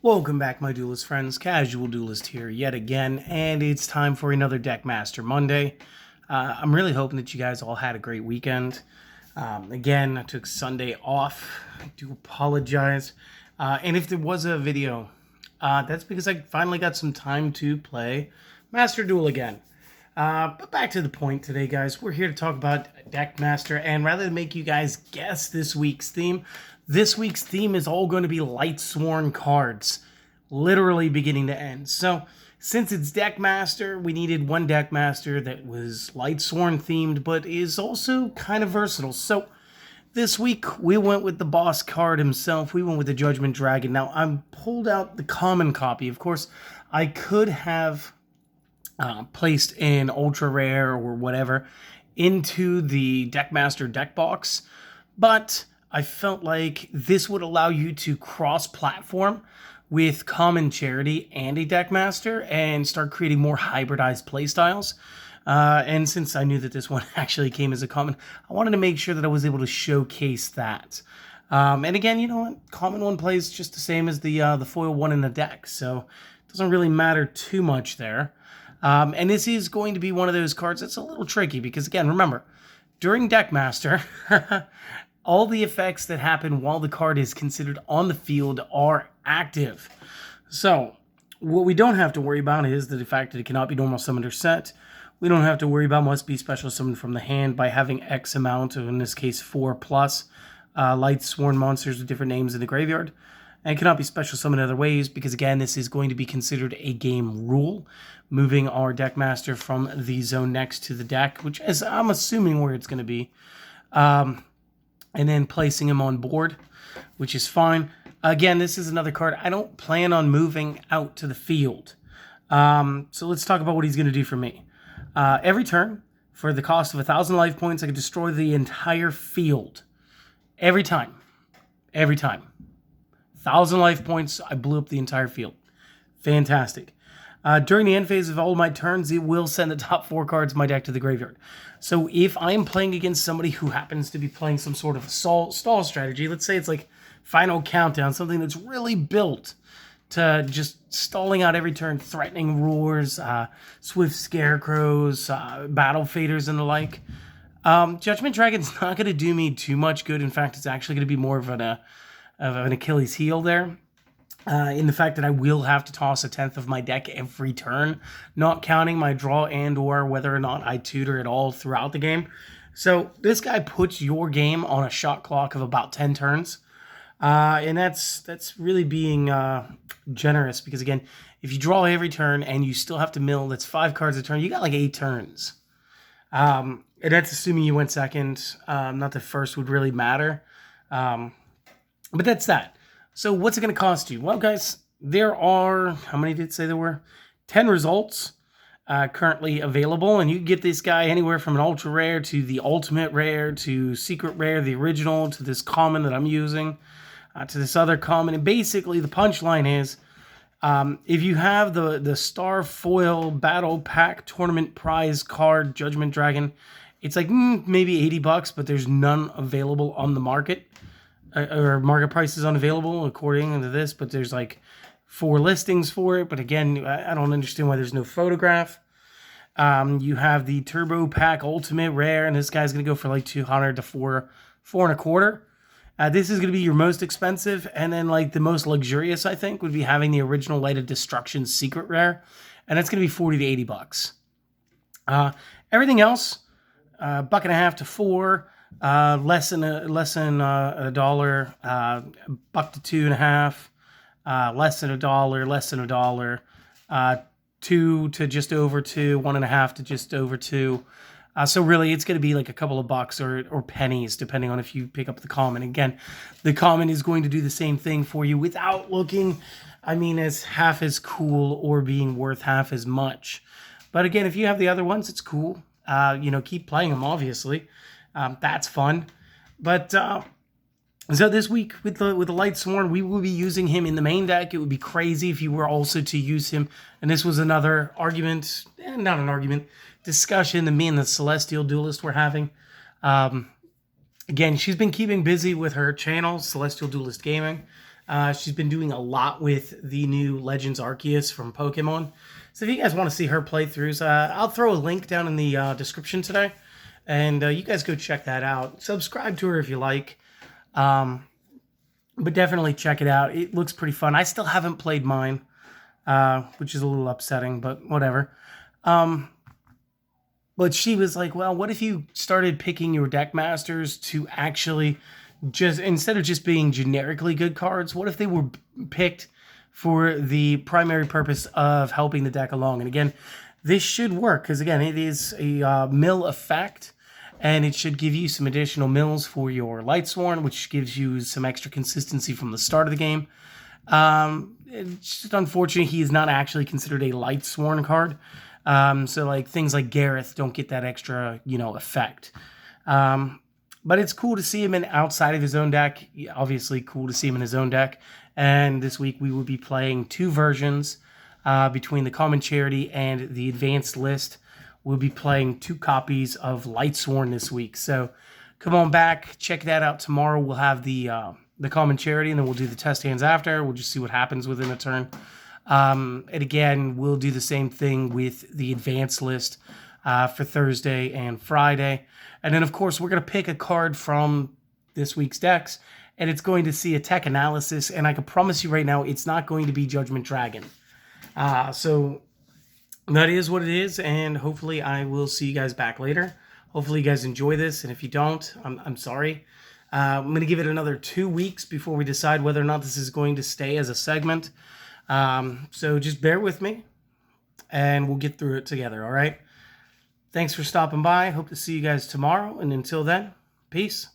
Welcome back, my Duelist friends. Casual Duelist here yet again, and it's time for another Deckmaster Monday. I'm really hoping that you guys all had a great weekend. Again, I took Sunday off. I do apologize. And if there was a video, that's because I finally got some time to play Master Duel again. But back to the point today, guys. We're here to talk about Deckmaster, and rather than make you guys guess this week's theme is all going to be Lightsworn cards, literally beginning to end. So, since it's Deckmaster, we needed one Deckmaster that was Lightsworn themed, but is also kind of versatile. So, this week, we went with the boss card himself. We went with the Judgment Dragon. Now, I pulled out the common copy. Of course, I could have placed an ultra rare or whatever into the Deckmaster deck box, but I felt like this would allow you to cross-platform with common charity and a Deckmaster and start creating more hybridized playstyles. And since I knew that this one actually came as a common, I wanted to make sure that I was able to showcase that. And again, you know what? Common one plays just the same as the foil one in the deck, so it doesn't really matter too much there. And this is going to be one of those cards that's a little tricky because, again, remember, during Deckmaster, all the effects that happen while the card is considered on the field are active. So, what we don't have to worry about is the fact that it cannot be normal summoned or set. We don't have to worry about must be special summoned from the hand by having X amount, of, in this case 4+, Lightsworn monsters with different names in the graveyard. And cannot be special summoned other ways because, again, this is going to be considered a game rule, moving our Deckmaster from the zone next to the deck, which is, I'm assuming, where it's going to be. And then placing him on board, which is fine. Again, this is another card I don't plan on moving out to the field. So let's talk about what he's going to do for me. Every turn, for the cost of 1,000 life points, I can destroy the entire field. Every time. Every time. 1,000 life points, I blew up the entire field. Fantastic. During the end phase of all of my turns, it will send the top 4 cards of my deck to the graveyard. So if I am playing against somebody who happens to be playing some sort of stall strategy, let's say it's like Final Countdown, something that's really built to just stalling out every turn, threatening roars, swift scarecrows, battle faders, and the like, Judgment Dragon's not going to do me too much good. In fact, it's actually going to be more of an Achilles heel there. In the fact that I will have to toss 1/10 of my deck every turn, not counting my draw and or whether or not I tutor at all throughout the game. So this guy puts your game on a shot clock of about 10 turns. And that's really being generous because, again, if you draw every turn and you still have to mill, that's 5 cards a turn. You got like 8 turns. And that's assuming you went second. Not that first would really matter. But that's that. So what's it going to cost you? Well, guys, there are, how many did it say there were? 10 results currently available, and you can get this guy anywhere from an ultra rare to the ultimate rare to secret rare, the original, to this common that I'm using, to this other common. And basically the punchline is, if you have the Star Foil Battle Pack Tournament Prize card, Judgment Dragon, it's like maybe $80, but there's none available on the market. Or market price is unavailable according to this, but there's like 4 listings for it. But again, I don't understand why there's no photograph. You have the Turbo Pack Ultimate Rare, and this guy's going to go for like 200 to 4.25. This is going to be your most expensive, and then like the most luxurious, I think, would be having the original Light of Destruction Secret Rare, and that's going to be 40 to 80 bucks. Everything else, $1.50 to $4. Less than a dollar, $1 to $2.50, less than a dollar, $2 to just over $2, $1.50 to just over $2. So really, it's going to be like a couple of bucks or pennies, depending on if you pick up the common. Again, the common is going to do the same thing for you without looking, as half as cool or being worth half as much. But again, if you have the other ones, it's cool. Keep playing them, obviously. That's fun. But so this week with the Lightsworn, we will be using him in the main deck. It would be crazy if you were also to use him. And this was another argument, not an argument, discussion that me and the Celestial Duelist were having. Again, she's been keeping busy with her channel, Celestial Duelist Gaming. She's been doing a lot with the new Legends Arceus from Pokemon. So if you guys want to see her playthroughs, I'll throw a link down in the description today. And you guys go check that out. Subscribe to her if you like. But definitely check it out. It looks pretty fun. I still haven't played mine, which is a little upsetting, but whatever. But she was like, well, what if you started picking your deck masters to actually just, instead of just being generically good cards, what if they were picked for the primary purpose of helping the deck along? And again, this should work because, again, it is a mill effect, and it should give you some additional mills for your Lightsworn, which gives you some extra consistency from the start of the game. It's just unfortunate he is not actually considered a Lightsworn card. So like things like Gareth don't get that extra, effect. But it's cool to see him outside of his own deck. Obviously cool to see him in his own deck. And this week we will be playing two versions between the Common Charity and the Advanced List. We'll be playing 2 copies of Lightsworn this week. So come on back, check that out tomorrow. We'll have the Common Charity, and then we'll do the test hands after. We'll just see what happens within a turn. And again, we'll do the same thing with the Advanced List for Thursday and Friday. And then, of course, we're going to pick a card from this week's decks, and it's going to see a tech analysis. And I can promise you right now, it's not going to be Judgment Dragon. So that is what it is, and hopefully I will see you guys back later. Hopefully you guys enjoy this, and if you don't, I'm sorry. I'm going to give it another 2 weeks before we decide whether or not this is going to stay as a segment. So just bear with me, and we'll get through it together, all right? Thanks for stopping by. Hope to see you guys tomorrow, and until then, peace.